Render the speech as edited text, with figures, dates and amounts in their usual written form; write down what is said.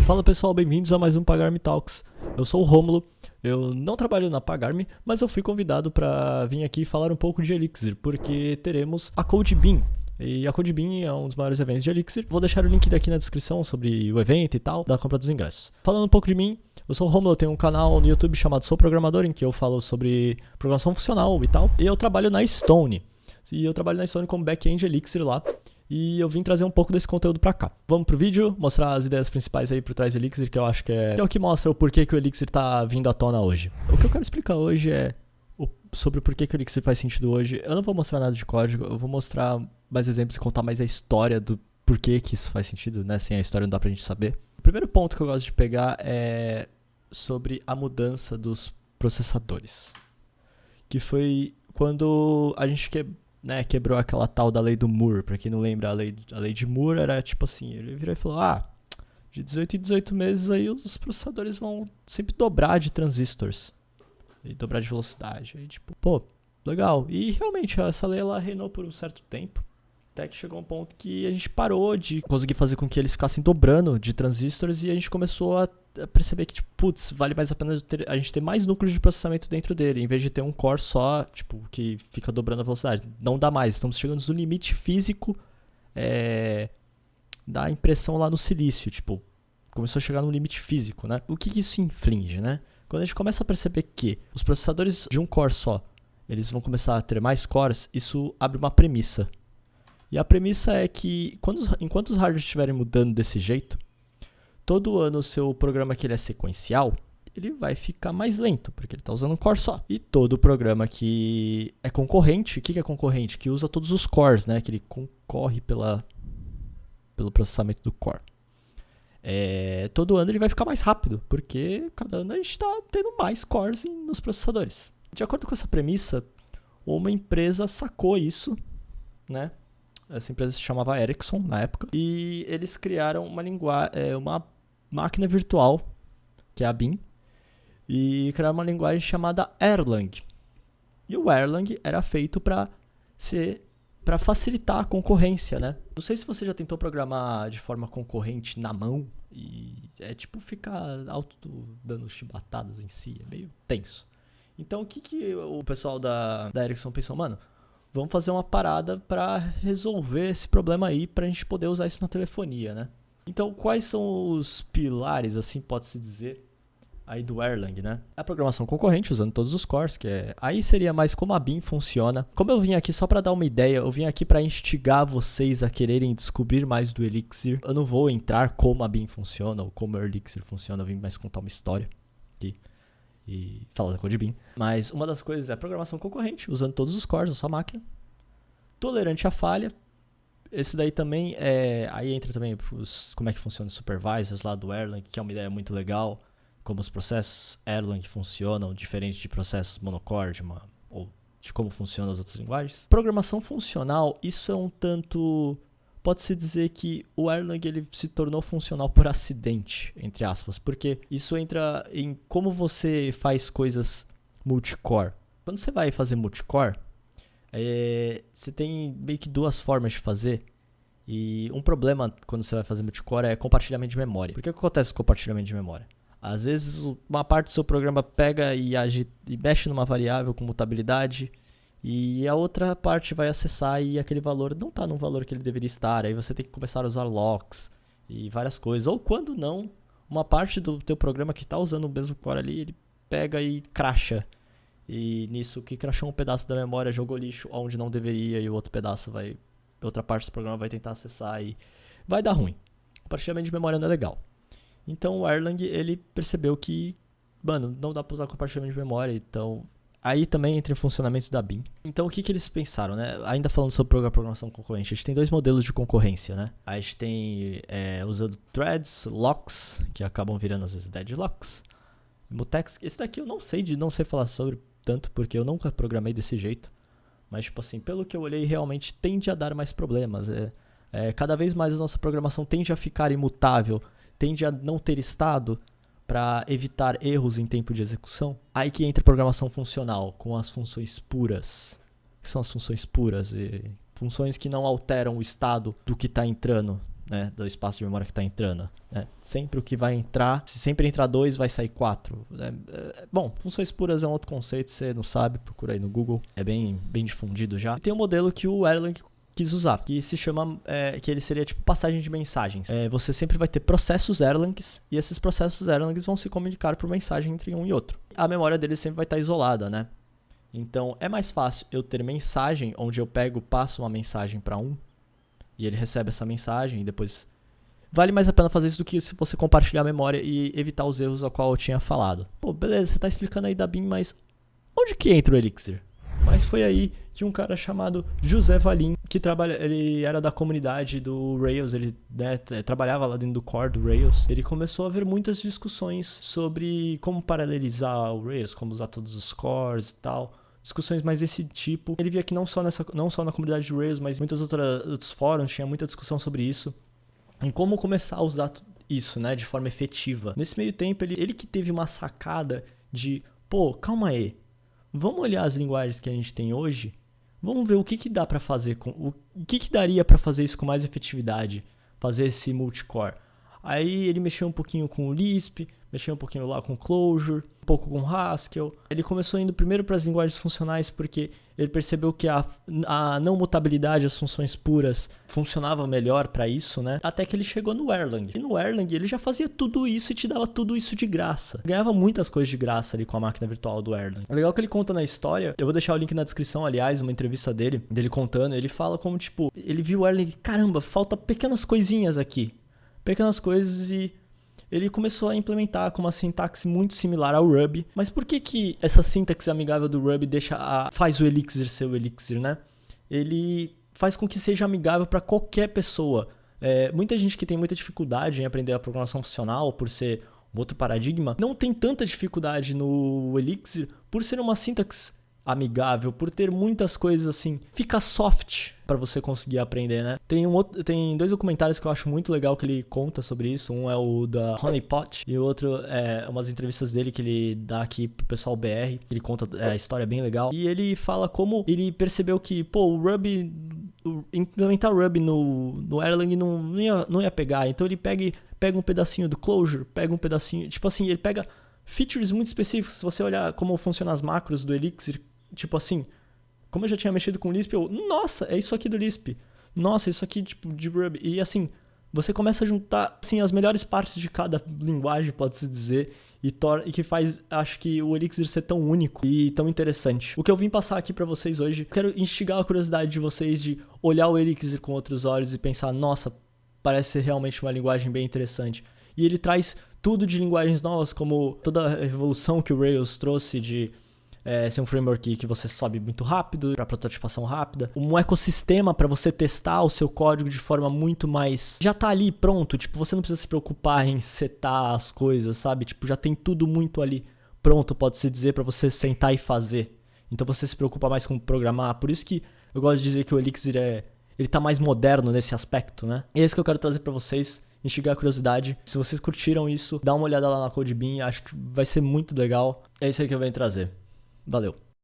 Fala pessoal, bem-vindos a mais um Pagar.me Talks. Eu sou o Rômulo, eu não trabalho na Pagar.me, mas eu fui convidado para vir aqui falar um pouco de Elixir, porque teremos a CodeBeam. E a CodeBeam é um dos maiores eventos de Elixir. Vou deixar o link daqui na descrição sobre o evento e tal, da compra dos ingressos. Falando um pouco de mim, eu sou o Rômulo, eu tenho um canal no YouTube chamado Sou Programador, em que eu falo sobre programação funcional e tal. E eu trabalho na Stone. E eu trabalho na Stone como back-end Elixir lá. E eu vim trazer um pouco desse conteúdo pra cá. Vamos pro vídeo, mostrar as ideias principais aí por trás do Elixir, que eu acho que é o que mostra o porquê que o Elixir tá vindo à tona hoje. O que eu quero explicar hoje é sobre o porquê que o Elixir faz sentido hoje. Eu não vou mostrar nada de código, eu vou mostrar mais exemplos e contar mais a história do porquê que isso faz sentido, né? Sem a história não dá pra gente saber. O primeiro ponto que eu gosto de pegar é sobre a mudança dos processadores. Que foi quando a gente quebrou aquela tal da lei do Moore. Pra quem não lembra, a lei de Moore era tipo assim, ele virou e falou, de 18 em 18 meses aí os processadores vão sempre dobrar de transistores. E dobrar de velocidade. Aí tipo, legal. E realmente, essa lei ela reinou por um certo tempo. Até que chegou um ponto que a gente parou de conseguir fazer com que eles ficassem dobrando de transistores e a gente começou a perceber que, vale mais a pena a gente ter mais núcleos de processamento dentro dele, em vez de ter um core só, que fica dobrando a velocidade. Não dá mais, estamos chegando no limite físico da impressão lá no silício, começou a chegar no limite físico, né? O que isso inflige, né? Quando a gente começa a perceber que os processadores de um core só, eles vão começar a ter mais cores, isso abre uma premissa. E a premissa é que, enquanto os hardwares estiverem mudando desse jeito, todo ano o seu programa que ele é sequencial, ele vai ficar mais lento, porque ele está usando um core só. E todo programa que é concorrente, o que é concorrente? Que usa todos os cores, né? Que ele concorre pelo processamento do core. Todo ano ele vai ficar mais rápido, porque cada ano a gente está tendo mais cores nos processadores. De acordo com essa premissa, uma empresa sacou isso, né? Essa empresa se chamava Ericsson na época. E eles criaram uma máquina virtual, que é a Beam. E criaram uma linguagem chamada Erlang. E o Erlang era feito para facilitar a concorrência, né? Não sei se você já tentou programar de forma concorrente na mão. E ficar dando chibatadas em si. É meio tenso. Então o que o pessoal da Ericsson pensou? Mano, vamos fazer uma parada para resolver esse problema aí, para a gente poder usar isso na telefonia, né? Então, quais são os pilares, assim, pode-se dizer, aí do Erlang, né? A programação concorrente, usando todos os cores, aí seria mais como a Beam funciona. Como eu vim aqui só para dar uma ideia, eu vim aqui para instigar vocês a quererem descobrir mais do Elixir. Eu não vou entrar como a Beam funciona ou como o Elixir funciona, eu vim mais contar uma história aqui e falar da CodeBeam. Mas uma das coisas é a programação concorrente, usando todos os cores da sua máquina. Tolerante à falha. Esse daí também aí entra também como é que funciona os supervisors lá do Erlang, que é uma ideia muito legal. Como os processos Erlang funcionam, diferente de processos monocore ou de como funcionam as outras linguagens. Programação funcional, isso é um tanto... Pode-se dizer que o Erlang ele se tornou funcional por acidente, entre aspas, porque isso entra em como você faz coisas multicore. Quando você vai fazer multicore, você tem meio que duas formas de fazer. E um problema quando você vai fazer multicore é compartilhamento de memória. Por que acontece com compartilhamento de memória? Às vezes uma parte do seu programa pega e mexe numa variável com mutabilidade, e a outra parte vai acessar e aquele valor não está no valor que ele deveria estar. Aí você tem que começar a usar locks e várias coisas. Ou quando não, uma parte do teu programa que está usando o mesmo core ali, ele pega e crasha. E nisso que crashou um pedaço da memória, jogou lixo onde não deveria, e o outro pedaço outra parte do programa vai tentar acessar e vai dar ruim. Compartilhamento de memória não é legal. Então o Erlang ele percebeu que, não dá para usar compartilhamento de memória, então... Aí também entra em funcionamentos da Beam. Então o que eles pensaram, né? Ainda falando sobre a programação concorrente, a gente tem dois modelos de concorrência, né? A gente tem usando threads, locks, que acabam virando às vezes deadlocks, mutex. Esse daqui eu não sei falar sobre tanto, porque eu nunca programei desse jeito. Mas pelo que eu olhei, realmente tende a dar mais problemas. Cada vez mais a nossa programação tende a ficar imutável, tende a não ter estado, para evitar erros em tempo de execução. Aí que entra a programação funcional, com as funções puras. O que são as funções puras? Funções que não alteram o estado do que está entrando né, do espaço de memória que está entrando. Né? Sempre o que vai entrar, se sempre entrar 2, vai sair 4. Né? Bom, funções puras é um outro conceito, você não sabe, procura aí no Google. É bem difundido já. E tem um modelo que o Erlang quis usar, que se chama, que ele seria tipo passagem de mensagens. Você sempre vai ter processos Erlangs, e esses processos Erlangs vão se comunicar por mensagem entre um e outro. A memória deles sempre vai estar isolada, né? Então, é mais fácil eu ter mensagem, onde eu passo uma mensagem para um, e ele recebe essa mensagem, e depois... Vale mais a pena fazer isso do que se você compartilhar a memória e evitar os erros ao qual eu tinha falado. Pô, beleza, você tá explicando aí da BIM, mas onde que entra o Elixir? Mas foi aí que um cara chamado José Valim, que ele era da comunidade do Rails, ele trabalhava lá dentro do core do Rails, ele começou a ver muitas discussões sobre como paralelizar o Rails, como usar todos os cores e tal. Discussões mais desse tipo. Ele via que não só na comunidade do Rails, mas em muitos outros fóruns tinha muita discussão sobre isso. Em como começar a usar isso, né, de forma efetiva. Nesse meio tempo, ele que teve uma sacada de, pô, calma aí, vamos olhar as linguagens que a gente tem hoje, vamos ver o que dá para fazer, o que daria para fazer isso com mais efetividade, fazer esse multicore. Aí ele mexeu um pouquinho com o Lisp, mexeu um pouquinho lá com Clojure, um pouco com Haskell. Ele começou indo primeiro para as linguagens funcionais porque ele percebeu que a não mutabilidade, as funções puras, funcionava melhor para isso, né? Até que ele chegou no Erlang. E no Erlang ele já fazia tudo isso e te dava tudo isso de graça. Ganhava muitas coisas de graça ali com a máquina virtual do Erlang. É legal que ele conta na história, eu vou deixar o link na descrição, aliás, uma entrevista dele contando, ele fala como, tipo, ele viu o Erlang, caramba, falta pequenas coisinhas aqui. Pequenas coisas e ele começou a implementar com uma sintaxe muito similar ao Ruby. Mas por que essa sintaxe amigável do Ruby faz o Elixir ser o Elixir, né? Ele faz com que seja amigável para qualquer pessoa. Muita gente que tem muita dificuldade em aprender a programação funcional, por ser um outro paradigma, não tem tanta dificuldade no Elixir por ser uma sintaxe amigável, por ter muitas coisas assim, fica soft para você conseguir aprender, né? Tem 2 documentários que eu acho muito legal que ele conta sobre isso. Um é o da Honeypot e o outro é umas entrevistas dele que ele dá aqui pro pessoal BR. Ele conta a história bem legal. E ele fala como ele percebeu que, pô, o Ruby, implementar o Ruby no Erlang não ia pegar. Então ele pega um pedacinho do Clojure, pega um pedacinho, tipo assim, ele pega features muito específicos. Se você olhar como funcionam as macros do Elixir, tipo assim, como eu já tinha mexido com Lisp, nossa, é isso aqui do Lisp. Nossa, é isso aqui tipo de Ruby. E assim, você começa a juntar assim, as melhores partes de cada linguagem, pode-se dizer, e que faz, acho que, o Elixir ser tão único e tão interessante. O que eu vim passar aqui pra vocês hoje, quero instigar a curiosidade de vocês de olhar o Elixir com outros olhos e pensar, nossa, parece ser realmente uma linguagem bem interessante. E ele traz tudo de linguagens novas, como toda a revolução que o Rails trouxe de ser um framework que você sobe muito rápido, para prototipação rápida, um ecossistema para você testar o seu código de forma muito mais... Já tá ali pronto, tipo, você não precisa se preocupar em setar as coisas, sabe? Tipo, já tem tudo muito ali pronto, pode-se dizer, para você sentar e fazer. Então você se preocupa mais com programar, por isso que eu gosto de dizer que o Elixir ele tá mais moderno nesse aspecto, né? E é isso que eu quero trazer para vocês, instigar a curiosidade. Se vocês curtiram isso, dá uma olhada lá na CodeBeam, acho que vai ser muito legal. É isso aí que eu venho trazer. Valeu!